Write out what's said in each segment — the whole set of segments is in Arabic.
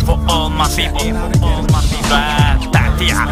for all my people. تعتيعة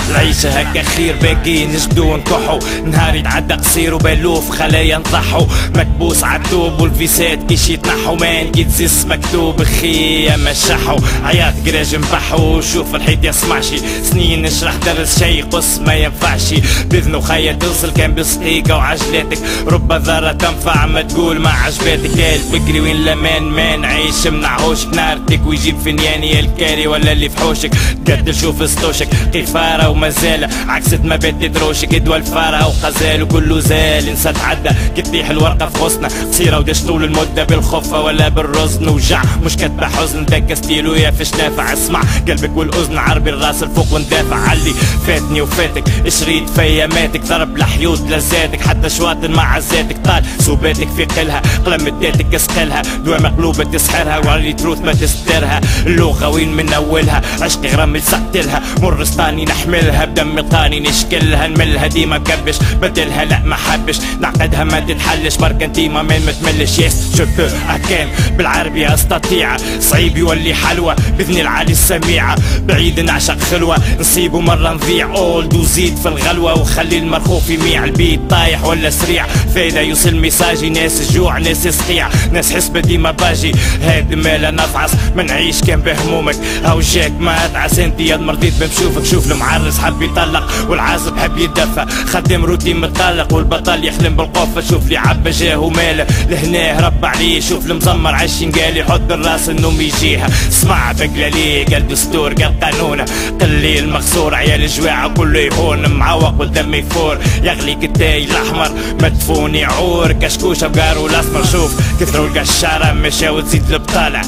العيشة هكا خير باقي نجدو ونكحو، نهار يتعدى قصير وبالوف خلايا نضحو، مكبوس عالتوب والفيسات كيش يتنحو، مان يتزس مكتوب خيا مشحو، عياط قراج نبحو شوف الحيط يسمعشي، سنين نشرح درس شي قص ما ينفعشي، بإذنو خيا توصل كان بصديقة وعجلاتك، رب ذرة تنفع ما تقول ما عجباتك، يا الفكري وين الامان ما نعيش منعهوش نارتك ويجيب فنياني الكاري ولا اللي في حوشك، قدر شوف سطوشك قفارة ومازال عكست ما بات دروشك، ادوى الفارة وغزال وكله زال انسى تعدى كتطيح الورقة في غصنا قصيرة وداش طول المدة بالخفة ولا بالرزن وجع مش كاتبة حزن داك ستيلو يا فيش نافع، اسمع قلبك والاذن عربي الراس الفوق وندافع علي فاتني وفاتك شريط فيا ماتك ضرب لحيوت لزاتك حتى شواطن مع عزاتك طال سوباتك في قلها قلم اداتك اسقلها دوا مقلوبة تسحرها وعلي تروث ما تسترها، اللغة وين من اولها عشقي غرام سقتلها مر سطاني نحملها بدم طاني نشكلها نملها ديما مكبش بدلها لا ما حبش نعقدها ما تتحلش برك انتيما ما تملش يس جو بو اكان بالعربية استطيع صعيب يولي حلوة باذن العالي السميعة بعيد نعشق خلوة نصيبه مرة نضيع اولد وزيد في الغلوة وخلي المرخوف يميع البيت طايح ولا سريع فايدة يوصل ميساجي ناس جوع ناس صقيع ناس حسبة ديما باجي هاد مالا نفعص ما نعيش كان بهمومك او جاك ما اتعس انت يا مرضيت بمشوفك شوف المعرس حب يطلق والعازب حب يدفى خدم روتين متطلق والبطل يحلم بالقفة شوف لي عبا جاه ماله لهناه رب عليه شوف المزمر عايشين قال يحط الراس النوم يجيها اسمع بقلاليه قال دستور قال قانونه قليل مغسور عيال الجواعة كله يهون معوق والدم يفور يغلي كتاي الاحمر مدفون يعور كشكوشه بقارو الاسمر شوف كثروا القشاره مشاو تزيد البطاله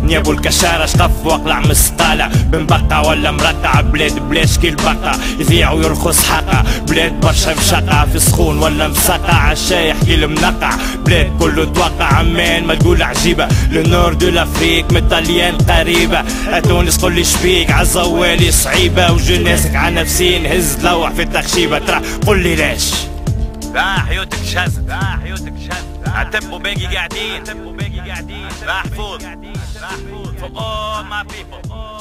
نيابو الكشارة شقف واقلع مسطالة بنبقى ولا مرقع بلاد بلاش كي البقى يذيع ويرخص حقا بلاد برشا مشقع في سخون ولا مسقع عالشايح كي المنقع بلاد كله توقع عمان ما تقول عجيبة لنور دو لافريك من طليان قريبة تونس قولي شبيك عالزوالي صعيبة وجناسك عالنفسين هز تلوح في التخشيبة ترى قولي ليش حيوتك شاز حيوتك شاز عتبوا باقي قاعدين محفوظ for all my people.